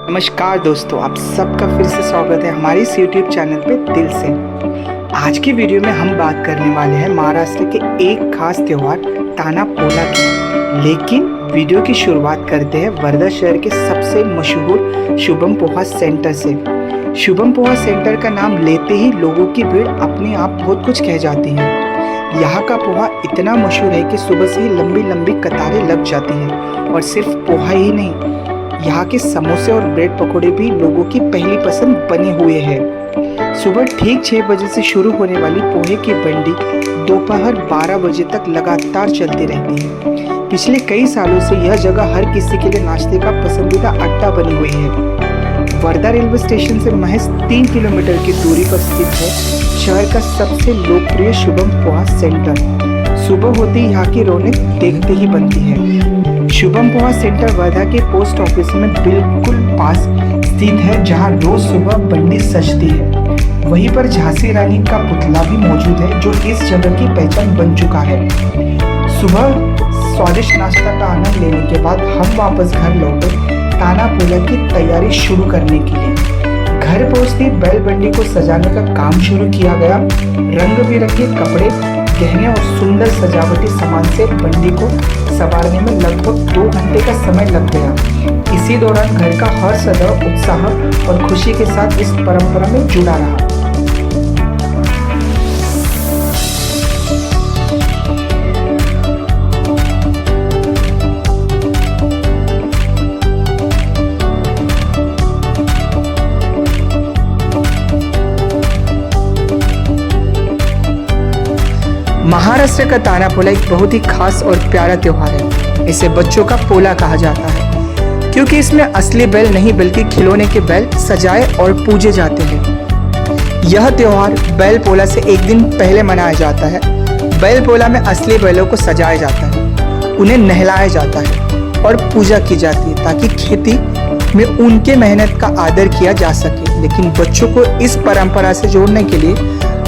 नमस्कार दोस्तों, आप सबका फिर से स्वागत है हमारे इस YouTube चैनल पे दिल से। आज की वीडियो में हम बात करने वाले हैं महाराष्ट्र के एक खास त्यौहार ताना पोला की। लेकिन वीडियो की शुरुआत करते हैं वर्धा शहर के सबसे मशहूर शुभम पोहा सेंटर से। शुभम पोहा सेंटर का नाम लेते ही लोगों की भीड़ अपने आप बहुत कुछ कह जाती है। यहाँ का पोहा इतना मशहूर है कि सुबह से ही लंबी लंबी कतारें लग जाती हैं। और सिर्फ पोहा ही नहीं, यहाँ के समोसे और ब्रेड पकौड़े भी लोगों की पहली पसंद बने हुए हैं। सुबह ठीक 6 बजे से शुरू होने वाली पोहे की बंडी दोपहर 12 बजे तक लगातार चलती रहती है। पिछले कई सालों से यह जगह हर किसी के लिए नाश्ते का पसंदीदा अड्डा बनी हुई है। वर्धा रेलवे स्टेशन से महज 3 किलोमीटर की दूरी पर स्थित है शहर का सबसे लोकप्रिय शुभम पोहा सेंटर। सुबह होते ही यहाँ की रौनक देखते ही बनती है। शुभम पोहा सेंटर वर्धा के पोस्ट ऑफिस में बिल्कुल पास स्थित है, जहाँ रोज सुबह बंडी सजती है। वहीं पर झांसी रानी का पुतला भी मौजूद है, जो इस जगह की पहचान बन चुका है। सुबह स्वादिष्ट नाश्ता का आनंद लेने के बाद हम वापस घर लौटे ताना पोला की तैयारी शुरू करने के लिए। घर पहुंचते बैल बंडी को सजाने का काम शुरू किया गया। रंग बिरंगे कपड़े, गहने और सुंदर सजावटी सामान से बंडी को संवारने में लगभग 2 घंटे का समय लग गया। इसी दौरान घर का हर सदस्य उत्साह और खुशी के साथ इस परंपरा में जुड़ा रहा। महाराष्ट्र का ताना पोला एक बहुत ही खास और प्यारा त्योहार है। इसे बच्चों का पोला कहा जाता है, क्योंकि इसमें असली बैल नहीं बल्कि खिलौने के बैल सजाए और पूजे जाते हैं। यह त्योहार बैल पोला से एक दिन पहले मनाया जाता है। बैल पोला में असली बैलों को सजाया जाता है, उन्हें नहलाया जाता है और पूजा की जाती है, ताकि खेती में उनके मेहनत का आदर किया जा सके। लेकिन बच्चों को इस परंपरा से जोड़ने के लिए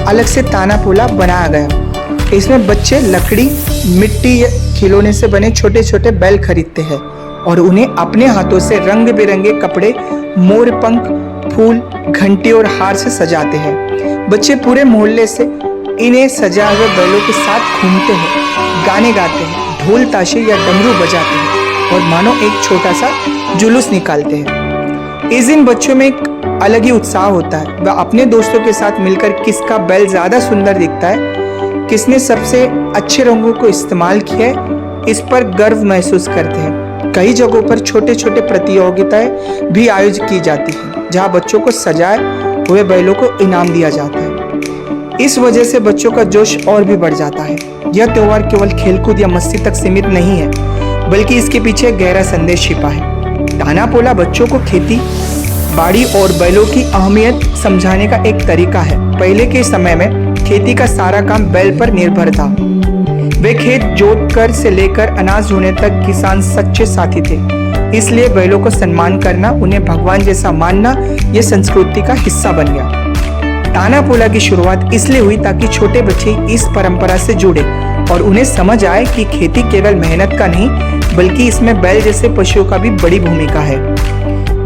अलग से ताना पोला बनाया गया। इसमें बच्चे लकड़ी, मिट्टी या खिलौने से बने छोटे छोटे बैल खरीदते हैं और उन्हें अपने हाथों से रंग बिरंगे कपड़े, मोर पंख, फूल, घंटी और हार से सजाते हैं। बच्चे पूरे मोहल्ले से इन्हें सजाए हुए बैलों के साथ घूमते हैं, गाने गाते हैं, ढोल ताशे या डमरू बजाते हैं और मानो एक छोटा सा जुलूस निकालते हैं। इस दिन बच्चों में एक अलग ही उत्साह होता है। वह अपने दोस्तों के साथ मिलकर किसका बैल ज्यादा सुंदर दिखता है, किसने सबसे अच्छे रंगों को इस्तेमाल किया है, इस पर गर्व महसूस करते हैं। कई जगहों पर छोटे छोटे प्रतियोगिताएं भी आयोजित की जाती हैं, जहां बच्चों को सजाए हुए बैलों को इनाम दिया जाता है। इस वजह से बच्चों का जोश और भी बढ़ जाता है। यह त्योहार केवल खेलकूद या मस्ती तक सीमित नहीं है, बल्कि इसके पीछे गहरा संदेश छिपा है। ताना पोला बच्चों को खेती बाड़ी और बैलों की अहमियत समझाने का एक तरीका है। पहले के समय में खेती का सारा काम बैल पर निर्भर था। वे खेत जोतकर से लेकर अनाज ढोने तक किसान सच्चे साथी थे। इसलिए बैलों को सम्मान करना, उन्हें भगवान जैसा मानना, यह संस्कृति का हिस्सा बन गया। ताना पोला की शुरुआत इसलिए हुई ताकि छोटे बच्चे इस परंपरा से जुड़े और उन्हें समझ आए कि खेती केवल मेहनत का नहीं, बल्कि इसमें बैल जैसे पशुओं का भी बड़ी भूमिका है।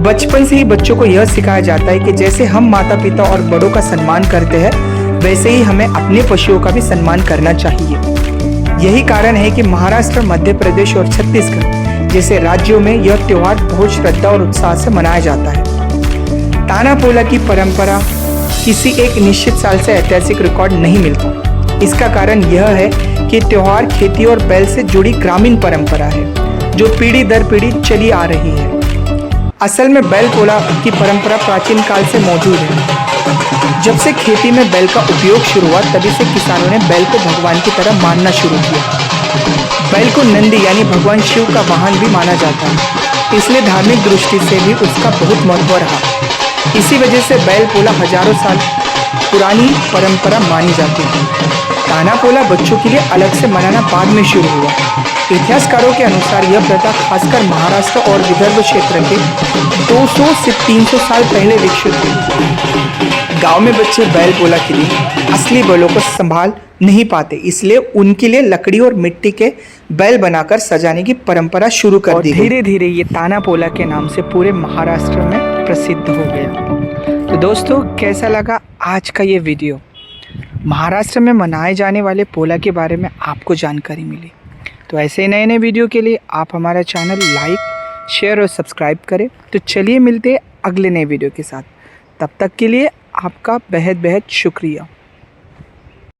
बचपन से ही बच्चों को यह सिखाया जाता है कि जैसे हम माता पिता और बड़ों का सम्मान करते हैं, वैसे ही हमें अपने पशुओं का भी सम्मान करना चाहिए। यही कारण है कि महाराष्ट्र, मध्य प्रदेश और छत्तीसगढ़ जैसे राज्यों में यह त्योहार बहुत श्रद्धा और उत्साह से मनाया जाता है। ताना पोला की परंपरा किसी एक निश्चित साल से ऐतिहासिक रिकॉर्ड नहीं मिलता। इसका कारण यह है कि त्योहार खेती और बैल से जुड़ी ग्रामीण परंपरा है, जो पीढ़ी दर पीढ़ी चली आ रही है। असल में बैल पोला की परंपरा प्राचीन काल से मौजूद है। जब से खेती में बैल का उपयोग शुरू हुआ, तभी से किसानों ने बैल को भगवान की तरह मानना शुरू किया। बैल को नंदी यानी भगवान शिव का वाहन भी माना जाता है, इसलिए धार्मिक दृष्टि से भी उसका बहुत महत्व रहा। इसी वजह से बैल पोला हजारों साल पुरानी परंपरा मानी जाती है। ताना पोला बच्चों के लिए अलग से मनाना बाद में शुरू हुआ। इतिहासकारों के अनुसार यह प्रथा खासकर महाराष्ट्र और विदर्भ क्षेत्र के 200 से 300 साल पहले विकसित हुई। गांव में बच्चे बैल पोला के दिन असली बैलों को संभाल नहीं पाते, इसलिए उनके लिए लकड़ी और मिट्टी के बैल बनाकर सजाने की परंपरा शुरू कर दी। धीरे धीरे ये ताना पोला के नाम से पूरे महाराष्ट्र में प्रसिद्ध हो गया। तो दोस्तों, कैसा लगा आज का ये वीडियो? महाराष्ट्र में मनाए जाने वाले पोला के बारे में आपको जानकारी मिली। तो ऐसे नए नए वीडियो के लिए आप हमारा चैनल लाइक, शेयर और सब्सक्राइब करें। तो चलिए मिलते हैं अगले नए वीडियो के साथ। तब तक के लिए आपका बेहद बेहद शुक्रिया।